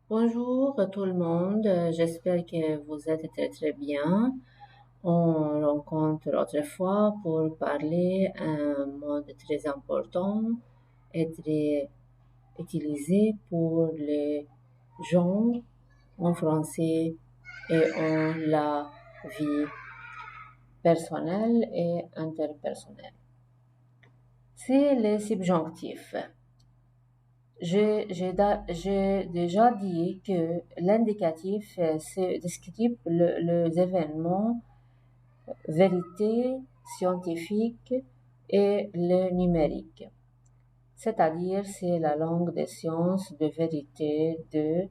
Bonjour tout le monde, j'espère que vous êtes très bien. On rencontre autrefois pour parler un mot très important et très utilisé pour les gens en français et en la vie personnelle et interpersonnelle. C'est les subjonctifs. J'ai déjà dit que l'indicatif descrit les événements, vérité scientifique et le numérique. C'est-à-dire, c'est la langue des sciences de vérité de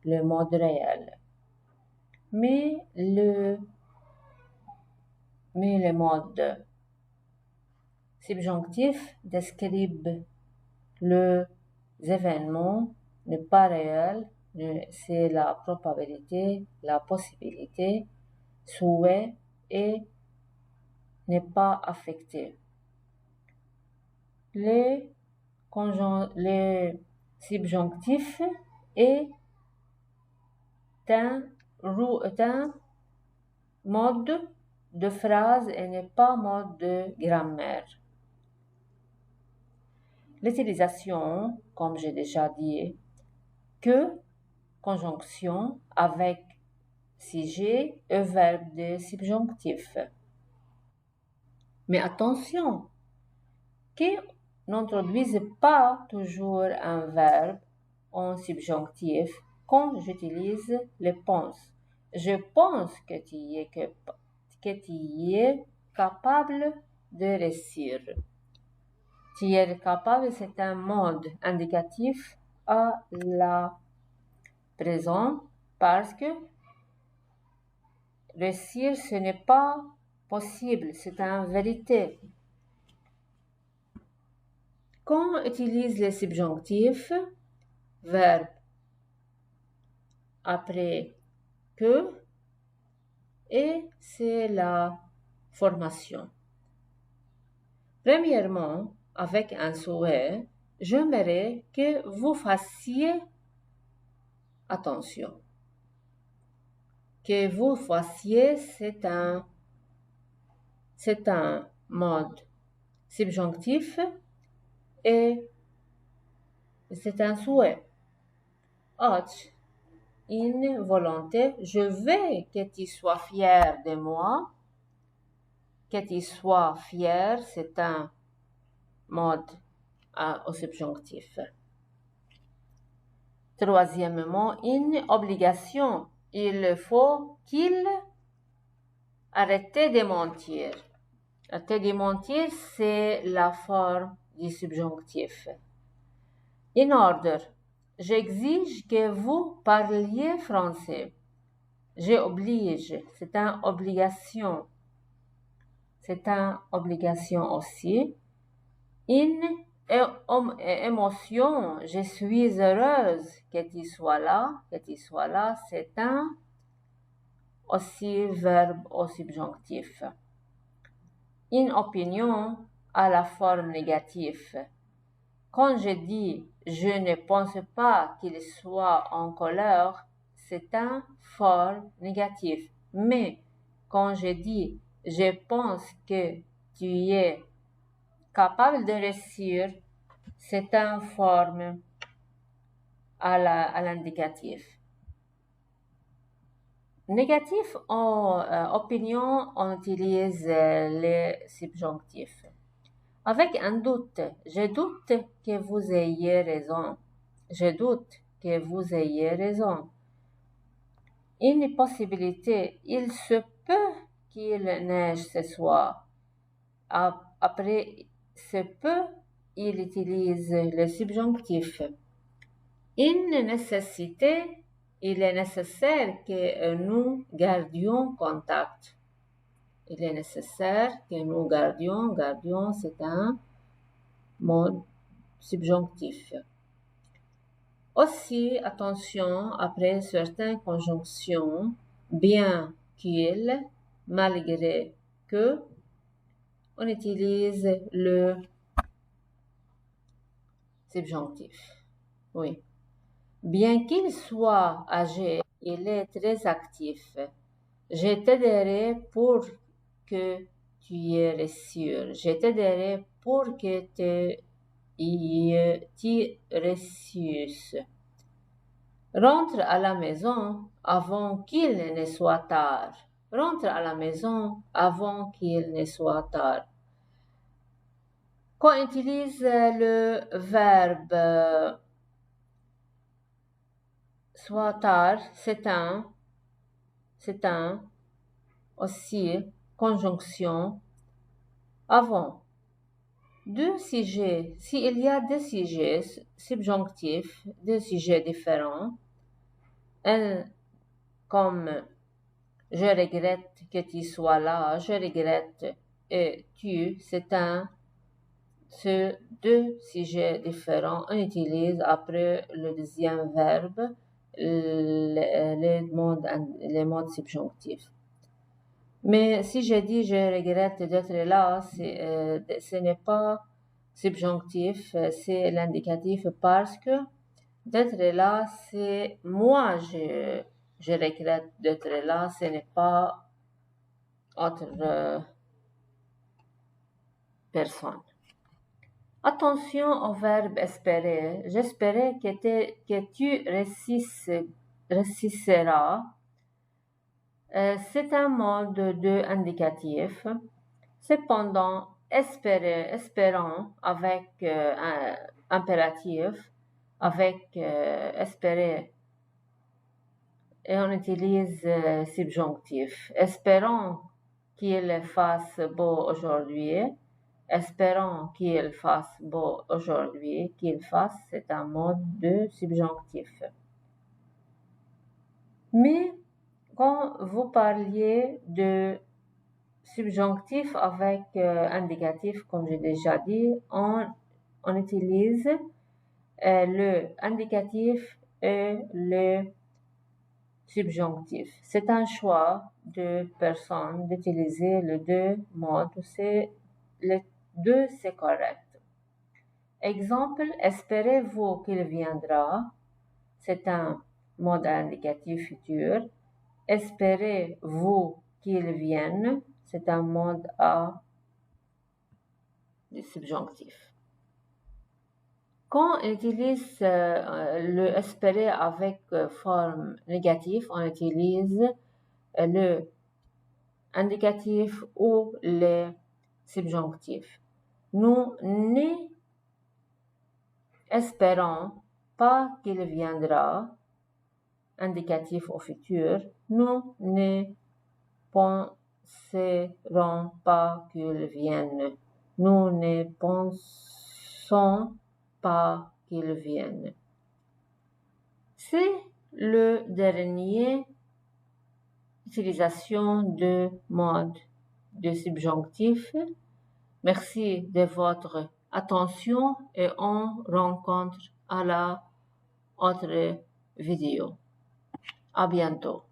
le monde réel. Mais le mode subjonctif descrit les événements n'est pas réel, c'est la probabilité, la possibilité, souhait et n'est pas affecté. Les, les subjonctifs est un mode de phrase et n'est pas mode de grammaire. L'utilisation, comme j'ai déjà dit, que conjonction avec sujet et verbe de subjonctif. Mais attention, qu'on n'introduise pas toujours un verbe en subjonctif quand j'utilise le pense. Je pense que tu es capable de réussir. Tu es capable, c'est un mode indicatif à la présent parce que réussir, ce n'est pas possible, c'est une vérité. Quand on utilise les subjonctifs, verbe après que, et c'est la formation. Premièrement, avec un souhait, j'aimerais que vous fassiez attention. Que vous fassiez, c'est un mode subjonctif et c'est un souhait. Autre, une volonté, je veux que tu sois fier de moi. Que tu sois fier, c'est un mode au subjonctif. Troisièmement, une obligation. Il faut qu'il arrête de mentir. Arrêter de mentir, c'est la forme du subjonctif. In order. J'exige que vous parliez français. J'oblige. C'est une obligation. C'est une obligation aussi. Une émotion. Je suis heureuse que tu sois là. Que tu sois là, c'est un aussi verbe au subjonctif. Une opinion à la forme négative. Quand je dis je ne pense pas qu'il soit en colère, c'est un forme négative. Mais quand je dis je pense que tu es capable de réussir, c'est un forme à l'indicatif. Négatif en opinion, on utilise les subjonctifs. Avec un doute, je doute que vous ayez raison. Je doute que vous ayez raison. Une possibilité, il se peut qu'il neige ce soir. Après se peut, il utilise le subjonctif. Une nécessité, il est nécessaire que nous gardions contact. Il est nécessaire que nous gardions, c'est un mode subjonctif. Aussi, attention, après certaines conjonctions, bien qu'il, malgré que, on utilise le subjonctif. Oui. Bien qu'il soit âgé, il est très actif. Je t'aiderai pour que tu y réussisses. Je t'aiderai pour que tu réussisses. Rentre à la maison avant qu'il ne soit tard. Rentre à la maison avant qu'il ne soit tard. Quand on utilise le verbe soit tard, c'est un aussi conjonction avant. Deux sujets, s'il y a deux sujets subjonctifs, deux sujets différents, un comme je regrette que tu sois là, je regrette et tu, ce deux sujets différents, on utilise après le deuxième verbe les modes subjonctifs. Mais si je dis je regrette d'être là, ce n'est pas subjonctif, c'est l'indicatif parce que d'être là, c'est moi, je regrette d'être là, ce n'est pas autre personne. Attention au verbe espérer. J'espérais que tu réussiras. C'est un mode de indicatif. Cependant, espérant avec un impératif, avec espérer, et on utilise subjonctif. Espérons qu'il fasse beau aujourd'hui. Espérons qu'il fasse beau aujourd'hui. Qu'il fasse, c'est un mode de subjonctif. Mais quand vous parliez de subjonctif avec indicatif, comme j'ai déjà dit, on utilise le indicatif et le subjonctif. C'est un choix de personne d'utiliser les deux modes. Les deux, c'est correct. Exemple, espérez-vous qu'il viendra? C'est un mode indicatif futur. Espérez-vous qu'il vienne? C'est un mode à subjonctif. Quand on utilise le espérer avec forme négative, on utilise le indicatif ou le subjonctif. Nous n'espérons pas qu'il viendra, indicatif au futur. Nous ne penserons pas qu'il vienne. Nous ne pensons pas qu'il vienne. C'est le dernier utilisation de mode de subjonctif. Merci de votre attention et on rencontre à la autre vidéo. À bientôt.